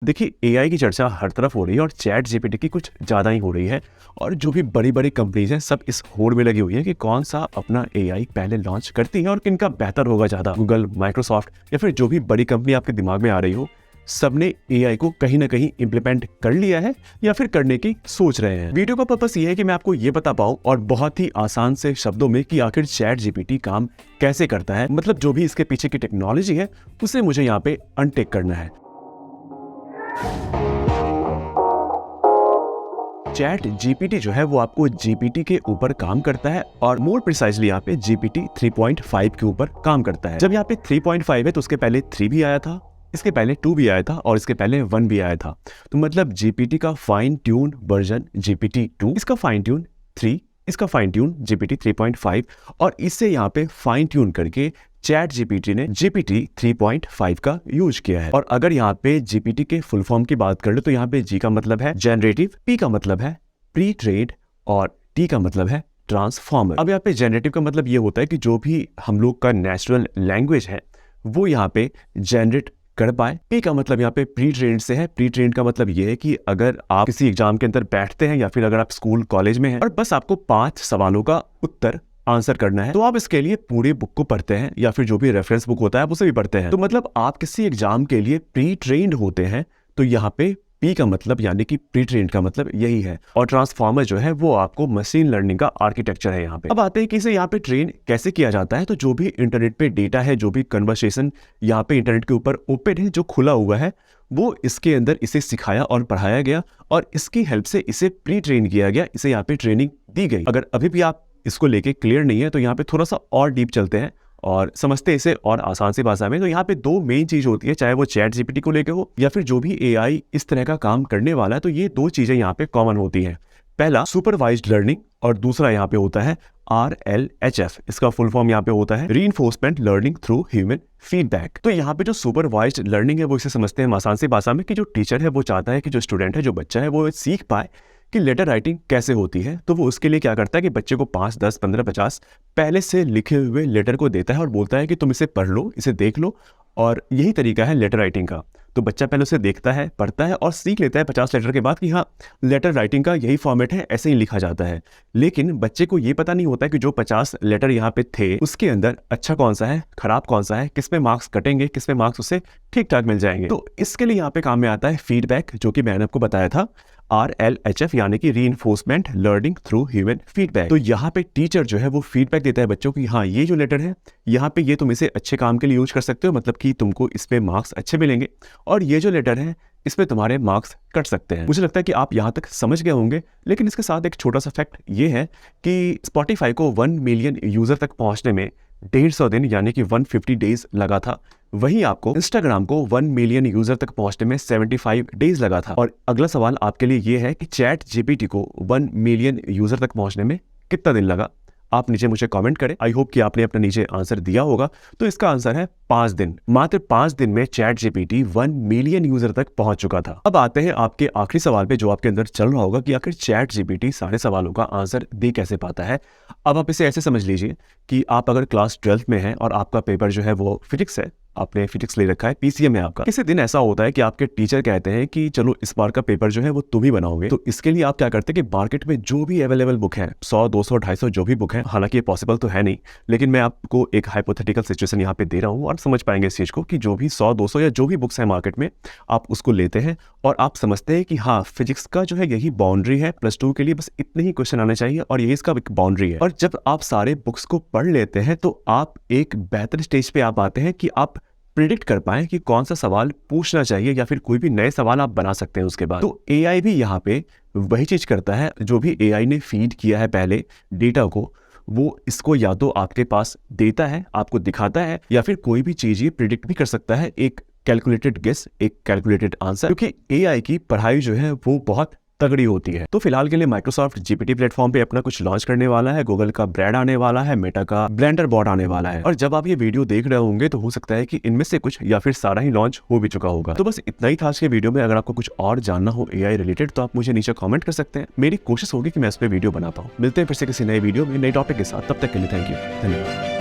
देखिए, एआई की चर्चा हर तरफ हो रही है और चैट जीपीटी की कुछ ज़्यादा ही हो रही है। और जो भी बड़ी-बड़ी कंपनीज़ हैं, सब इस होड़ में लगी हुई है कि कौन-सा अपना एआई पहले लॉन्च करती है और किनका बेहतर होगा ज़्यादा। गूगल, माइक्रोसॉफ्ट या फिर जो भी बड़ी कंपनी आपके दिमाग में आ रही हो, सबने एआई को कहीं न कहीं इम्प्लीमेंट कर लिया है या फिर करने की सोच रहे हैं। वीडियो का पर्पस ये है कि मैं आपको ये बता पाऊँ और बहुत ही आसान से शब्दों में कि आखिर चैट जीपीटी काम कैसे करता है। मतलब जो भी इसके पीछे की टेक्नोलॉजी है, उसे मुझे यहाँ पे अनटेक करना है। चैट जीपीटी जो है वो आपको जीपीटी के ऊपर काम करता है और मोर प्रिसाइजली यहाँ पे जीपीटी 3.5 के ऊपर काम करता है। जब यहाँ पे 3.5 है तो उसके पहले 3 भी आया था, इसके पहले 2 भी आया था और इसके पहले 1 भी आया था। तो मतलब जीपीटी का फाइन ट्यून वर्जन जीपीटी 2, इसका फाइन ट्यून 3, इसका फाइन ट्यून जीपीटी 3.5 और इससे यहाँ पे फाइन ट्यून करके चैट जीपीटी ने जीपीटी 3.5 का यूज किया है। और अगर यहाँ पे जीपीटी के फुल फॉर्म की बात कर लो तो यहाँ पे जी का मतलब है जनरेटिव, पी का मतलब है प्री ट्रेन्ड और टी का मतलब है ट्रांसफॉर्मर। अब यहाँ पे जनरेटिव का मतलब ये होता है कि जो भी हम लोग का नेचुरल लैंग्वेज है वो यहाँ पे जनरेट कर पाए। पी का मतलब यहाँ पे प्री ट्रेन्ड से है। प्री ट्रेन्ड का मतलब ये है कि अगर आप किसी एग्जाम के अंदर बैठते हैं या फिर अगर आप स्कूल कॉलेज में हैं और बस आपको 5 सवालों का उत्तर आंसर करना है तो आप इसके लिए पूरी बुक को पढ़ते हैं या फिर जो भी रेफरेंस बुक होता है आप उसे भी पढ़ते हैं। तो मतलब आप किसी एग्जाम के लिए प्री ट्रेन्ड होते हैं। तो यहाँ पे पी का मतलब यानी कि प्री ट्रेन्ड का मतलब यही है। और ट्रांसफॉर्मर जो है वो आपको मशीन लर्निंग का आर्किटेक्चर है यहाँ पे। अब आते हैं कि इसे यहाँ पे ट्रेन कैसे किया जाता है। तो जो भी इंटरनेट पे डेटा है, जो भी कन्वर्सेशन यहाँ पे इंटरनेट के ऊपर ओपन है, जो खुला हुआ है, वो इसके अंदर इसे सिखाया और पढ़ाया गया और इसकी हेल्प से इसे प्री ट्रेन किया गया, इसे यहाँ पे ट्रेनिंग दी गई। अगर अभी भी आप इसको लेके क्लियर नहीं है तो यहाँ पे थोड़ा सा और डीप चलते हैं और समझते इसे और आसान सी भाषा में। तो यहाँ पे 2 मेन चीज होती है, चाहे वो चैट जीपीटी को लेके हो या फिर जो भी एआई इस तरह का काम करने वाला है। तो ये 2 चीजें यहाँ पे कॉमन होती हैं। पहला सुपरवाइज्ड लर्निंग और दूसरा यहाँ पे होता है RLHF। इसका फुल फॉर्म यहाँ पे होता है reinforcement learning through human feedback. तो यहाँ पे जो सुपरवाइज्ड लर्निंग है वो इसे समझते हैं आसान सी भाषा में कि जो टीचर है वो चाहता है कि जो स्टूडेंट है, जो बच्चा है, वो सीख पाए कि लेटर राइटिंग कैसे होती है। तो वो उसके लिए क्या करता है कि बच्चे को 5, 10, 15, 50 पहले से लिखे हुए लेटर को देता है और बोलता है कि तुम इसे पढ़ लो, इसे देख लो। और यही तरीका है लेटर राइटिंग का। तो बच्चा पहले उसे देखता है, पढ़ता है और सीख लेता है 50 लेटर के बाद कि हाँ, लेटर राइटिंग का यही फॉर्मेट है, ऐसे ही लिखा जाता है। लेकिन बच्चे को ये पता नहीं होता कि जो 50 लेटर यहाँ पे थे उसके अंदर अच्छा कौन सा है, खराब कौन सा है, किस पे मार्क्स कटेंगे, किस पे मार्क्स उसे ठीक ठाक मिल जाएंगे। तो इसके लिए यहाँ पे काम में आता है फीडबैक, जो कि मैंने आपको बताया था, RLHF यानी कि reinforcement learning through human feedback. तो यहाँ पे टीचर जो है वो फीडबैक देता है बच्चों को, हाँ ये जो लेटर है यहाँ पे ये तुम इसे अच्छे काम के लिए यूज कर सकते हो, मतलब कि तुमको इस पे मार्क्स अच्छे मिलेंगे, और ये जो लेटर है इस पे तुम्हारे मार्क्स कट सकते हैं। मुझे लगता है कि आप यहाँ तक समझ गए होंगे। लेकिन इसके साथ एक छोटा सा फैक्ट ये है कि स्पॉटिफाई को 1 मिलियन यूजर तक पहुंचने में 150 दिन यानी कि 150 डेज लगा था। वहीं आपको इंस्टाग्राम को 1 मिलियन यूजर तक पहुंचने में 75 डेज लगा था। और अगला सवाल आपके लिए ये है कि चैट जीपीटी को 1 मिलियन यूजर तक पहुंचने में कितना दिन लगा। आप नीचे मुझे कमेंट करें। आई होप कि आपने अपना नीचे आंसर दिया होगा। तो इसका आंसर है 5 दिन। मात्र 5 दिन में चैट जीपीटी 1 मिलियन यूजर तक पहुंच चुका था। अब आते हैं आपके आखिरी सवाल पे, जो आपके अंदर चल रहा होगा कि आखिर चैट जीपीटी सारे सवालों का आंसर दे कैसे पाता है। अब आप इसे ऐसे समझ लीजिए कि आप अगर क्लास 12th में हैं और आपका पेपर जो है वो फिजिक्स है, आपने फिजिक्स ले रखा है, पीसीएम है आपका। किसी दिन ऐसा होता है कि आपके टीचर कहते हैं कि चलो इस बार का पेपर जो है वो तुम ही बनाओगे। तो इसके लिए आप क्या करते हैं कि मार्केट में जो भी अवेलेबल बुक है, 100, 200, 250 जो भी बुक है, हालांकि ये पॉसिबल तो है नहीं, लेकिन मैं आपको एक हाइपोथेटिकल सिचुएशन यहाँ पे दे रहा हूँ और समझ पाएंगे इस चीज को कि जो भी 100, 200 या जो भी बुक्स है मार्केट में, आप उसको लेते हैं और आप समझते हैं कि हाँ, फिजिक्स का जो है यही बाउंड्री है, +2 के लिए बस इतने ही क्वेश्चन आने चाहिए और यही इसका बाउंड्री है। और जब आप सारे बुक्स को पढ़ लेते हैं तो आप एक बेहतर स्टेज पे आप आते हैं कि आप प्रिडिक्ट कर पाएं कि कौन सा सवाल पूछना चाहिए या फिर कोई भी नए सवाल आप बना सकते हैं उसके बाद। तो एआई भी यहाँ पे वही चीज करता है। जो भी एआई ने फीड किया है पहले डेटा को, वो इसको या तो आपके पास देता है, आपको दिखाता है, या फिर कोई भी चीज ये प्रिडिक्ट भी कर सकता है, एक कैलकुलेटेड गेस, एक कैलकुलेटेड आंसर। क्योंकि एआई की पढ़ाई जो है वो बहुत तगड़ी होती है। तो फिलहाल के लिए माइक्रोसॉफ्ट जीपीटी प्लेटफॉर्म पे अपना कुछ लॉन्च करने वाला है, गूगल का ब्रैड आने वाला है, मेटा का ब्लेंडर बॉट आने वाला है। और जब आप ये वीडियो देख रहे होंगे तो हो सकता है कि इनमें से कुछ या फिर सारा ही लॉन्च हो भी चुका होगा। तो बस इतना ही था आज के वीडियो में। अगर आपको कुछ और जानना हो एआई रिलेटेड तो आप मुझे नीचे कमेंट कर सकते हैं। मेरी कोशिश होगी कि मैं इस पे वीडियो बना पाऊँ। मिलते हैं फिर से किसी नए वीडियो में नए टॉपिक के साथ। तब तक के लिए थैंक यू, धन्यवाद।